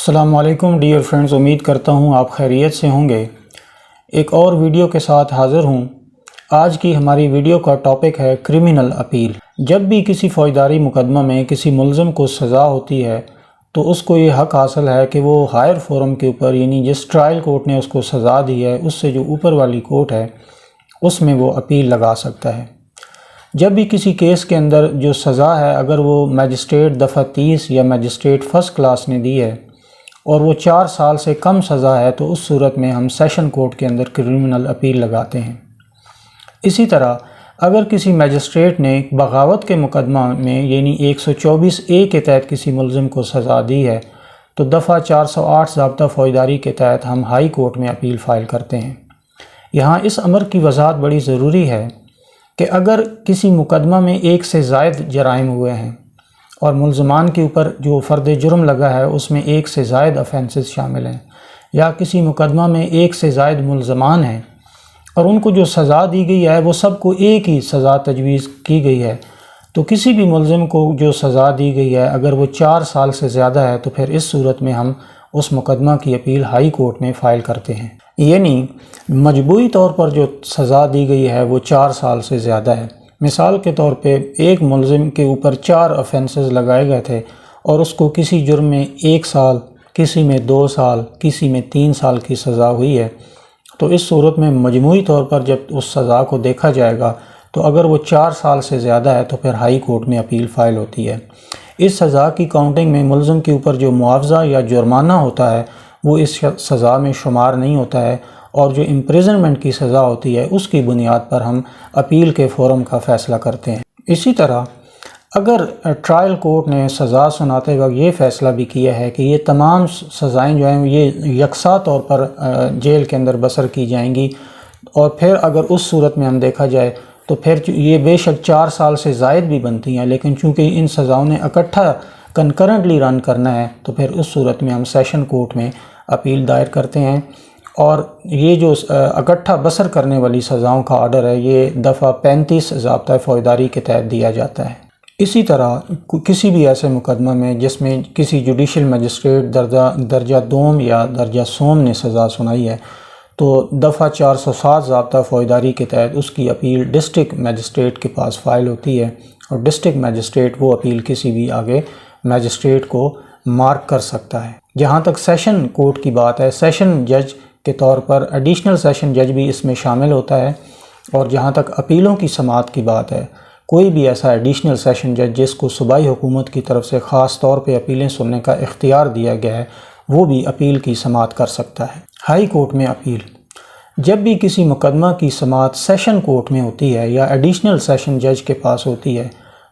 السلام علیکم dear friends, امید کرتا ہوں آپ خیریت سے ہوں گے۔ ایک اور ویڈیو کے ساتھ حاضر ہوں۔ آج کی ہماری ویڈیو کا ٹاپک ہے کرمنل اپیل۔ جب بھی کسی فوجداری مقدمہ میں کسی ملزم کو سزا ہوتی ہے تو اس کو یہ حق حاصل ہے کہ وہ ہائر فورم کے اوپر، یعنی جس ٹرائل کورٹ نے اس کو سزا دی ہے اس سے جو اوپر والی کورٹ ہے اس میں وہ اپیل لگا سکتا ہے۔ جب بھی کسی کیس کے اندر جو سزا ہے اگر وہ میجسٹریٹ دفعہ 30 یا میجسٹریٹ فرسٹ کلاس نے دی ہے اور وہ 4 سال سے کم سزا ہے تو اس صورت میں ہم سیشن کورٹ کے اندر کرمنل اپیل لگاتے ہیں۔ اسی طرح اگر کسی میجسٹریٹ نے بغاوت کے مقدمہ میں یعنی 124A کے تحت کسی ملزم کو سزا دی ہے تو دفعہ 408 ضابطہ فوجداری کے تحت ہم ہائی کورٹ میں اپیل فائل کرتے ہیں۔ یہاں اس امر کی وضاحت بڑی ضروری ہے کہ اگر کسی مقدمہ میں ایک سے زائد جرائم ہوئے ہیں اور ملزمان کے اوپر جو فرد جرم لگا ہے اس میں ایک سے زائد افینسز شامل ہیں، یا کسی مقدمہ میں ایک سے زائد ملزمان ہیں اور ان کو جو سزا دی گئی ہے وہ سب کو ایک ہی سزا تجویز کی گئی ہے، تو کسی بھی ملزم کو جو سزا دی گئی ہے اگر وہ 4 سال سے زیادہ ہے تو پھر اس صورت میں ہم اس مقدمہ کی اپیل ہائی کورٹ میں فائل کرتے ہیں۔ یعنی مجموعی طور پر جو سزا دی گئی ہے وہ 4 سال سے زیادہ ہے۔ مثال کے طور پہ ایک ملزم کے اوپر 4 افینسز لگائے گئے تھے اور اس کو کسی جرم میں 1 سال، کسی میں 2 سال، کسی میں 3 سال کی سزا ہوئی ہے، تو اس صورت میں مجموعی طور پر جب اس سزا کو دیکھا جائے گا تو اگر وہ 4 سال سے زیادہ ہے تو پھر ہائی کورٹ میں اپیل فائل ہوتی ہے۔ اس سزا کی کاؤنٹنگ میں ملزم کے اوپر جو معاوضہ یا جرمانہ ہوتا ہے وہ اس سزا میں شمار نہیں ہوتا ہے، اور جو امپریزنمنٹ کی سزا ہوتی ہے اس کی بنیاد پر ہم اپیل کے فورم کا فیصلہ کرتے ہیں۔ اسی طرح اگر ٹرائل کورٹ نے سزا سناتے وقت یہ فیصلہ بھی کیا ہے کہ یہ تمام سزائیں جو ہیں یہ یکساں طور پر جیل کے اندر بسر کی جائیں گی، اور پھر اگر اس صورت میں ہم دیکھا جائے تو پھر یہ بے شک 4 سال سے زائد بھی بنتی ہیں، لیکن چونکہ ان سزاؤں نے اکٹھا کنکرنٹلی رن کرنا ہے تو پھر اس صورت میں ہم سیشن کورٹ میں اپیل دائر کرتے ہیں، اور یہ جو اکٹھا بسر کرنے والی سزاؤں کا آرڈر ہے یہ دفعہ 35 ضابطہ فوجداری کے تحت دیا جاتا ہے۔ اسی طرح کسی بھی ایسے مقدمہ میں جس میں کسی جوڈیشل مجسٹریٹ درجہ دوم یا درجہ سوم نے سزا سنائی ہے تو دفعہ 407 ضابطہ فوجداری کے تحت اس کی اپیل ڈسٹرکٹ مجسٹریٹ کے پاس فائل ہوتی ہے، اور ڈسٹرکٹ مجسٹریٹ وہ اپیل کسی بھی آگے مجسٹریٹ کو مارک کر سکتا ہے۔ جہاں تک سیشن کورٹ کی بات ہے، سیشن جج کے طور پر ایڈیشنل سیشن جج بھی اس میں شامل ہوتا ہے، اور جہاں تک اپیلوں کی سماعت کی بات ہے، کوئی بھی ایسا ایڈیشنل سیشن جج جس کو صوبائی حکومت کی طرف سے خاص طور پہ اپیلیں سننے کا اختیار دیا گیا ہے وہ بھی اپیل کی سماعت کر سکتا ہے۔ ہائی کورٹ میں اپیل: جب بھی کسی مقدمہ کی سماعت سیشن کورٹ میں ہوتی ہے یا ایڈیشنل سیشن جج کے پاس ہوتی ہے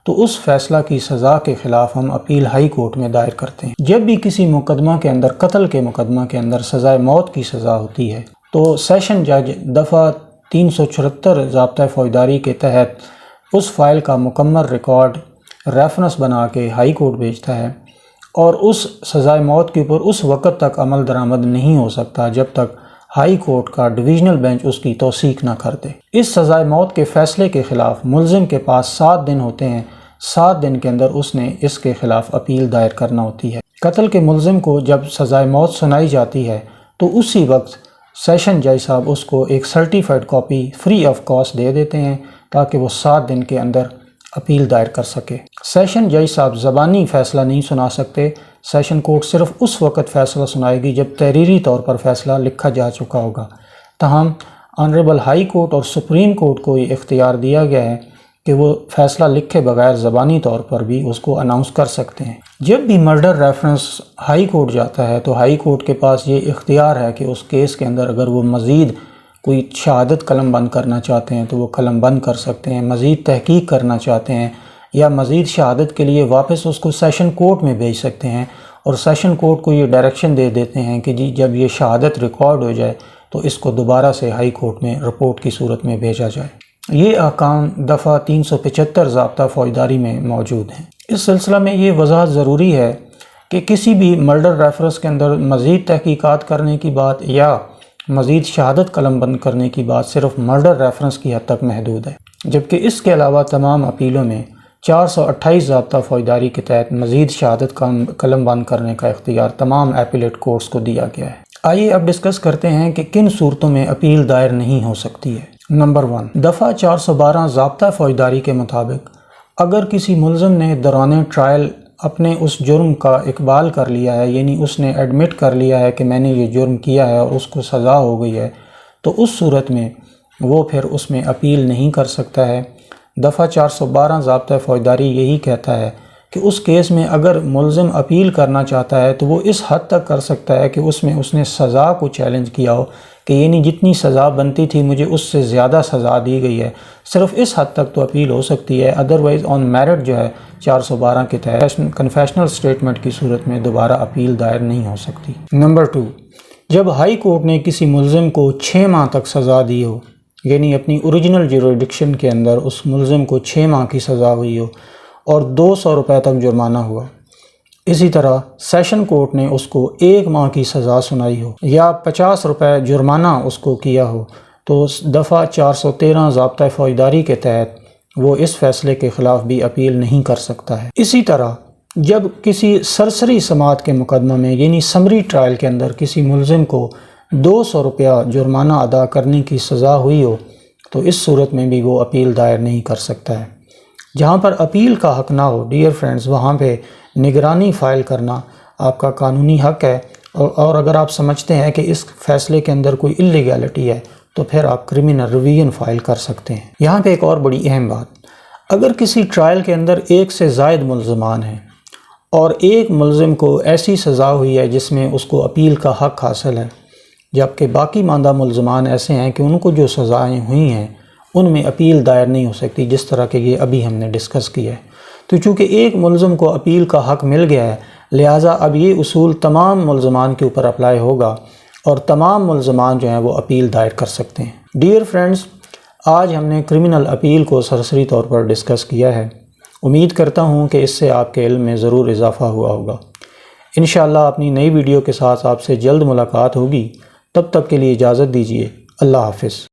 تو اس فیصلہ کی سزا کے خلاف ہم اپیل ہائی کورٹ میں دائر کرتے ہیں۔ جب بھی کسی مقدمہ کے اندر، قتل کے مقدمہ کے اندر سزائے موت کی سزا ہوتی ہے تو سیشن جج دفعہ 374 ضابطہ فوجداری کے تحت اس فائل کا مکمل ریکارڈ ریفرنس بنا کے ہائی کورٹ بھیجتا ہے، اور اس سزائے موت کے اوپر اس وقت تک عمل درآمد نہیں ہو سکتا جب تک ہائی کورٹ کا ڈویژنل بینچ اس کی توثیق نہ کر دے۔ اس سزائے موت کے فیصلے کے خلاف ملزم کے پاس 7 دن ہوتے ہیں، 7 دن کے اندر اس نے اس کے خلاف اپیل دائر کرنا ہوتی ہے۔ قتل کے ملزم کو جب سزائے موت سنائی جاتی ہے تو اسی وقت سیشن جج صاحب اس کو ایک certified copy free of cost دے دیتے ہیں تاکہ وہ 7 دن کے اندر اپیل دائر کر سکے۔ سیشن جج صاحب زبانی فیصلہ نہیں سنا سکتے، سیشن کورٹ صرف اس وقت فیصلہ سنائے گی جب تحریری طور پر فیصلہ لکھا جا چکا ہوگا۔ تاہم آنریبل ہائی کورٹ اور سپریم کورٹ کو یہ اختیار دیا گیا ہے کہ وہ فیصلہ لکھے بغیر زبانی طور پر بھی اس کو اناؤنس کر سکتے ہیں۔ جب بھی مرڈر ریفرنس ہائی کورٹ جاتا ہے تو ہائی کورٹ کے پاس یہ اختیار ہے کہ اس کیس کے اندر اگر وہ مزید کوئی شہادت قلم بند کرنا چاہتے ہیں تو وہ قلم بند کر سکتے ہیں، مزید تحقیق کرنا چاہتے ہیں یا مزید شہادت کے لیے واپس اس کو سیشن کورٹ میں بھیج سکتے ہیں، اور سیشن کورٹ کو یہ ڈائریکشن دے دیتے ہیں کہ جی جب یہ شہادت ریکارڈ ہو جائے تو اس کو دوبارہ سے ہائی کورٹ میں رپورٹ کی صورت میں بھیجا جائے۔ یہ احکام دفعہ 375 ضابطہ فوجداری میں موجود ہیں۔ اس سلسلہ میں یہ وضاحت ضروری ہے کہ کسی بھی مرڈر ریفرنس کے اندر مزید تحقیقات کرنے کی بات یا مزید شہادت قلم بند کرنے کی بات صرف مرڈر ریفرنس کی حد تک محدود ہے، جبکہ اس کے علاوہ تمام اپیلوں میں 428 ضابطہ فوجداری کے تحت مزید شہادت کا قلم بند کرنے کا اختیار تمام ایپیلیٹ کورٹس کو دیا گیا ہے۔ آئیے اب ڈسکس کرتے ہیں کہ کن صورتوں میں اپیل دائر نہیں ہو سکتی ہے۔ نمبر 1، دفعہ 412 ضابطہ فوجداری کے مطابق اگر کسی ملزم نے دوران ٹرائل اپنے اس جرم کا اقبال کر لیا ہے، یعنی اس نے ایڈمٹ کر لیا ہے کہ میں نے یہ جرم کیا ہے اور اس کو سزا ہو گئی ہے، تو اس صورت میں وہ پھر اس میں اپیل نہیں کر سکتا ہے۔ دفعہ 412 ضابطہ فوجداری یہی کہتا ہے کہ اس کیس میں اگر ملزم اپیل کرنا چاہتا ہے تو وہ اس حد تک کر سکتا ہے کہ اس میں اس نے سزا کو چیلنج کیا ہو کہ یعنی جتنی سزا بنتی تھی مجھے اس سے زیادہ سزا دی گئی ہے، صرف اس حد تک تو اپیل ہو سکتی ہے، ادروائز آن میرٹ جو ہے 412 کے تحت کنفیشنل سٹیٹمنٹ کی صورت میں دوبارہ اپیل دائر نہیں ہو سکتی۔ نمبر 2، جب ہائی کورٹ نے کسی ملزم کو 6 ماہ تک سزا دی ہو، یعنی اپنی اوریجنل جیورڈکشن کے اندر اس ملزم کو 6 ماہ کی سزا ہوئی ہو اور 200 روپے تک جرمانہ ہوا، اسی طرح سیشن کورٹ نے اس کو 1 ماہ کی سزا سنائی ہو یا 50 روپے جرمانہ اس کو کیا ہو، تو دفعہ 413 ضابطہ فوجداری کے تحت وہ اس فیصلے کے خلاف بھی اپیل نہیں کر سکتا ہے۔ اسی طرح جب کسی سرسری سماعت کے مقدمہ میں یعنی سمری ٹرائل کے اندر کسی ملزم کو 200 روپیہ جرمانہ ادا کرنے کی سزا ہوئی ہو تو اس صورت میں بھی وہ اپیل دائر نہیں کر سکتا ہے۔ جہاں پر اپیل کا حق نہ ہو ڈیئر فرینڈز، وہاں پہ نگرانی فائل کرنا آپ کا قانونی حق ہے، اور اگر آپ سمجھتے ہیں کہ اس فیصلے کے اندر کوئی اللیگیلٹی ہے تو پھر آپ کرمنل ریویژن فائل کر سکتے ہیں۔ یہاں پہ ایک اور بڑی اہم بات، اگر کسی ٹرائل کے اندر 1 سے زائد ملزمان ہیں اور ایک ملزم کو ایسی سزا ہوئی ہے جس میں اس کو اپیل کا حق حاصل ہے، جبکہ باقی ماندہ ملزمان ایسے ہیں کہ ان کو جو سزائیں ہوئی ہیں ان میں اپیل دائر نہیں ہو سکتی، جس طرح کہ یہ ابھی ہم نے ڈسکس کیا ہے۔ تو چونکہ ایک ملزم کو اپیل کا حق مل گیا ہے، لہٰذا اب یہ اصول تمام ملزمان کے اوپر اپلائی ہوگا اور تمام ملزمان جو ہیں وہ اپیل دائر کر سکتے ہیں۔ ڈیئر فرینڈز، آج ہم نے کرمنل اپیل کو سرسری طور پر ڈسکس کیا ہے۔ امید کرتا ہوں کہ اس سے آپ کے علم میں ضرور اضافہ ہوا ہوگا۔ انشاءاللہ اپنی نئی ویڈیو کے ساتھ آپ سے جلد ملاقات ہوگی، تب تک کے لیے اجازت دیجیے۔ اللہ حافظ۔